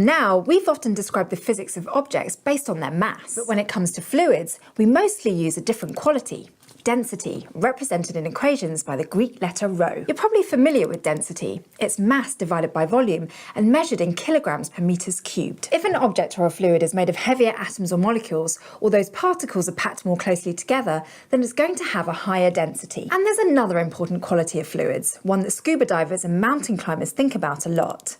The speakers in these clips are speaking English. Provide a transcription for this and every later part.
Now, we've often described the physics of objects based on their mass, but when it comes to fluids, we mostly use a different quality. Density, represented in equations by the Greek letter ρ. You're probably familiar with density. It's mass divided by volume and measured in kilograms per meters cubed. If an object or a fluid is made of heavier atoms or molecules, or those particles are packed more closely together, then it's going to have a higher density. And there's another important quality of fluids, one that scuba divers and mountain climbers think about a lot.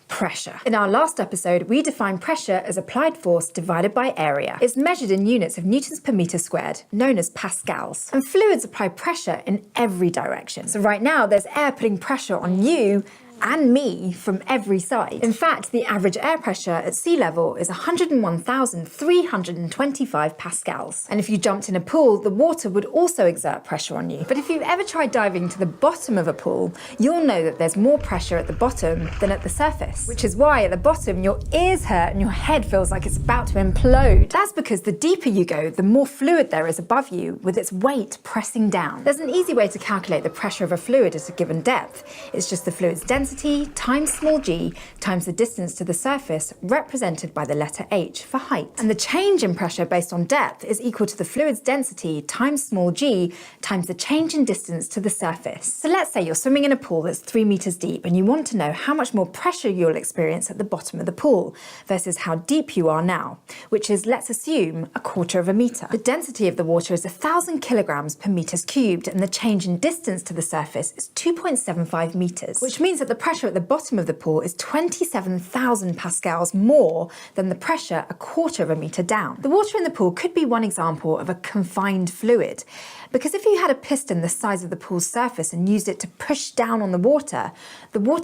Pressure. In our last episode, we defined pressure as applied force divided by area. It's measured in units of newtons per meter squared, known as pascals. And fluids apply pressure in every direction. So right now, there's air putting pressure on you and me from every side. In fact, the average air pressure at sea level is 101,325 pascals. And if you jumped in a pool, the water would also exert pressure on you. But if you've ever tried diving to the bottom of a pool, you'll know that there's more pressure at the bottom than at the surface. Which is why at the bottom, your ears hurt and your head feels like it's about to implode. That's because the deeper you go, the more fluid there is above you, with its weight pressing down. There's an easy way to calculate the pressure of a fluid at a given depth. It's just the fluid's density times small g times the distance to the surface, represented by the letter h for height. And the change in pressure based on depth is equal to the fluid's density times small g times the change in distance to the surface. So let's say you're swimming in a pool that's 3 meters deep and you want to know how much more pressure you'll experience at the bottom of the pool versus how deep you are now, which is, let's assume, 1/4 of a meter. The density of the water is 1,000 kilograms per meters cubed, and the change in distance to the surface is 2.75 meters, which means that the pressure at the bottom of the pool is 27,000 pascals more than the pressure 1/4 of a meter down. The water in the pool could be one example of a confined fluid, because if you had a piston the size of the pool's surface and used it to push down on the water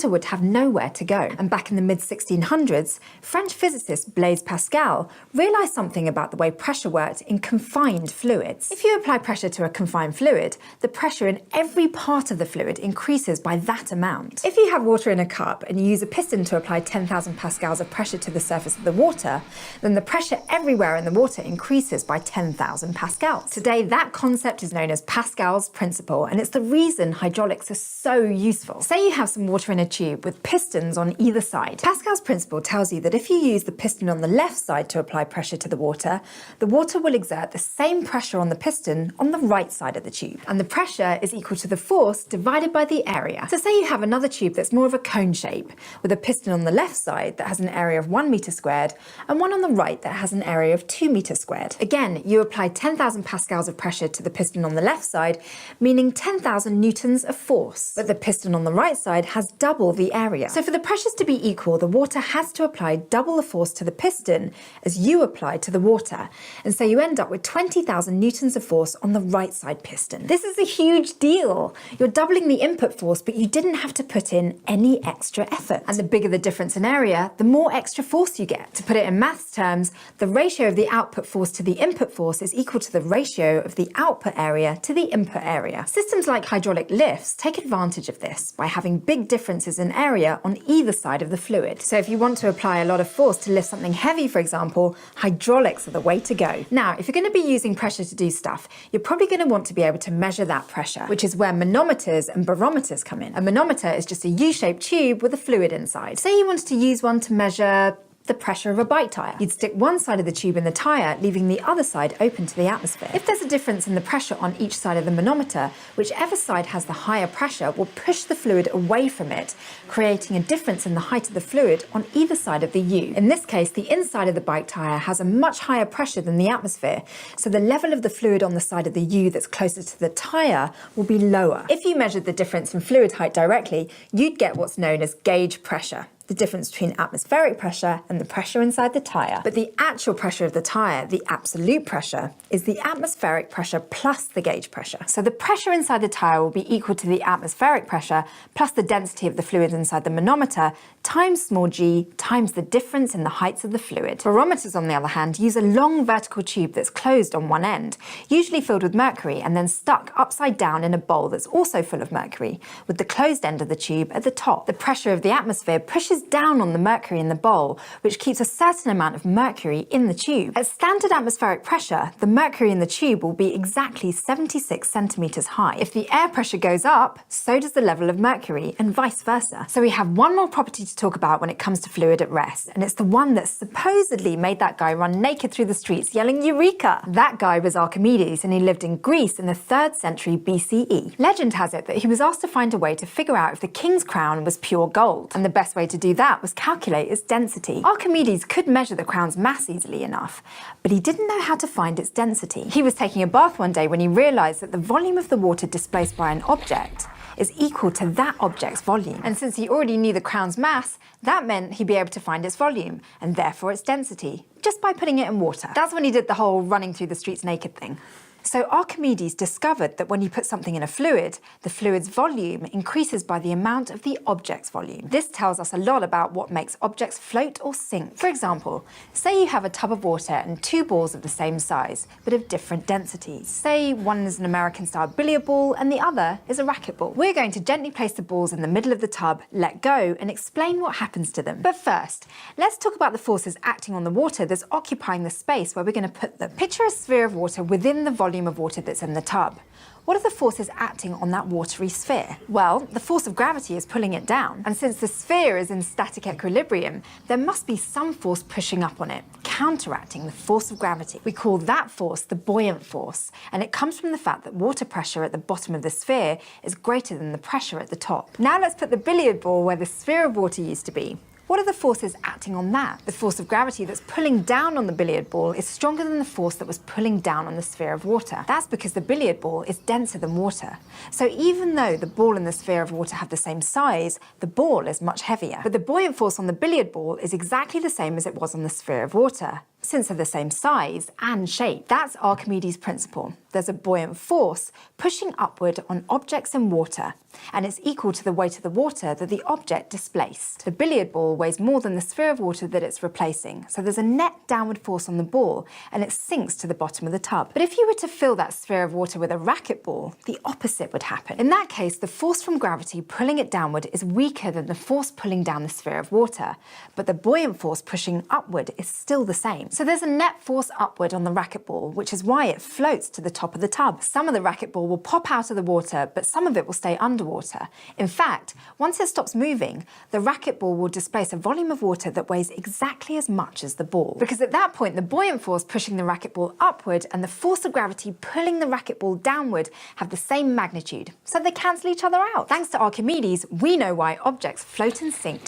would have nowhere to go. And back in the mid-1600s, French physicist Blaise Pascal realized something about the way pressure worked in confined fluids. If you apply pressure to a confined fluid, the pressure in every part of the fluid increases by that amount. If you have water in a cup and you use a piston to apply 10,000 pascals of pressure to the surface of the water, then the pressure everywhere in the water increases by 10,000 pascals. Today, that concept is known as Pascal's principle, and it's the reason hydraulics are so useful. Say you have some water in a tube with pistons on either side. Pascal's principle tells you that if you use the piston on the left side to apply pressure to the water will exert the same pressure on the piston on the right side of the tube. And the pressure is equal to the force divided by the area. So say you have another tube that's more of a cone shape, with a piston on the left side that has an area of 1 meter squared and one on the right that has an area of 2 meters squared. Again, you apply 10,000 pascals of pressure to the piston on the left side, meaning 10,000 newtons of force. But the piston on the right side has double the area. So for the pressures to be equal, the water has to apply double the force to the piston as you apply to the water. And so you end up with 20,000 newtons of force on the right side piston. This is a huge deal. You're doubling the input force, but you didn't have to put in any extra effort. And the bigger the difference in area, the more extra force you get. To put it in maths terms, the ratio of the output force to the input force is equal to the ratio of the output area to the input area. Systems like hydraulic lifts take advantage of this by having big differences in area on either side of the fluid. So if you want to apply a lot of force to lift something heavy, for example, hydraulics are the way to go. Now, if you're going to be using pressure to do stuff, you're probably going to want to be able to measure that pressure, which is where manometers and barometers come in. A manometer is just a U-shaped tube with a fluid inside. Say you wanted to use one to measure the pressure of a bike tyre. You'd stick one side of the tube in the tyre, leaving the other side open to the atmosphere. If there's a difference in the pressure on each side of the manometer, whichever side has the higher pressure will push the fluid away from it, creating a difference in the height of the fluid on either side of the U. In this case, the inside of the bike tyre has a much higher pressure than the atmosphere, so the level of the fluid on the side of the U that's closer to the tyre will be lower. If you measured the difference in fluid height directly, you'd get what's known as gauge pressure, the difference between atmospheric pressure and the pressure inside the tyre. But the actual pressure of the tyre, the absolute pressure, is the atmospheric pressure plus the gauge pressure. So the pressure inside the tyre will be equal to the atmospheric pressure plus the density of the fluid inside the manometer times small g times the difference in the heights of the fluid. Barometers, on the other hand, use a long vertical tube that's closed on one end, usually filled with mercury and then stuck upside down in a bowl that's also full of mercury, with the closed end of the tube at the top. The pressure of the atmosphere pushes pushes down on the mercury in the bowl, which keeps a certain amount of mercury in the tube. At standard atmospheric pressure, the mercury in the tube will be exactly 76 centimeters high. If the air pressure goes up, so does the level of mercury, and vice versa. So we have one more property to talk about when it comes to fluid at rest, and it's the one that supposedly made that guy run naked through the streets yelling Eureka! That guy was Archimedes, and he lived in Greece in the 3rd century BCE. Legend has it that he was asked to find a way to figure out if the king's crown was pure gold, and the best way to do that was calculate its density. Archimedes could measure the crown's mass easily enough, but he didn't know how to find its density. He was taking a bath one day when he realized that the volume of the water displaced by an object is equal to that object's volume. And since he already knew the crown's mass, that meant he'd be able to find its volume, and therefore its density, just by putting it in water. That's when he did the whole running through the streets naked thing. So Archimedes discovered that when you put something in a fluid, the fluid's volume increases by the amount of the object's volume. This tells us a lot about what makes objects float or sink. For example, say you have a tub of water and 2 balls of the same size, but of different densities. Say one is an American-style billiard ball and the other is a racquetball. We're going to gently place the balls in the middle of the tub, let go, and explain what happens to them. But first, let's talk about the forces acting on the water that's occupying the space where we're going to put them. Picture a sphere of water within the volume of water that's in the tub. What are the forces acting on that watery sphere? Well, the force of gravity is pulling it down, and since the sphere is in static equilibrium, there must be some force pushing up on it, counteracting the force of gravity. We call that force the buoyant force, and it comes from the fact that water pressure at the bottom of the sphere is greater than the pressure at the top. Now let's put the billiard ball where the sphere of water used to be. What are the forces acting on that? The force of gravity that's pulling down on the billiard ball is stronger than the force that was pulling down on the sphere of water. That's because the billiard ball is denser than water. So even though the ball and the sphere of water have the same size, the ball is much heavier. But the buoyant force on the billiard ball is exactly the same as it was on the sphere of water, since they're the same size and shape. That's Archimedes' principle. There's a buoyant force pushing upward on objects in water, and it's equal to the weight of the water that the object displaced. The billiard ball weighs more than the sphere of water that it's replacing, so there's a net downward force on the ball, and it sinks to the bottom of the tub. But if you were to fill that sphere of water with a racquetball, the opposite would happen. In that case, the force from gravity pulling it downward is weaker than the force pulling down the sphere of water, but the buoyant force pushing upward is still the same. So there's a net force upward on the racquetball, which is why it floats to the top of the tub. Some of the racquetball will pop out of the water, but some of it will stay underwater. In fact, once it stops moving, the racquetball will displace a volume of water that weighs exactly as much as the ball. Because at that point, the buoyant force pushing the racquetball upward and the force of gravity pulling the racquetball downward have the same magnitude, so they cancel each other out. Thanks to Archimedes, we know why objects float and sink.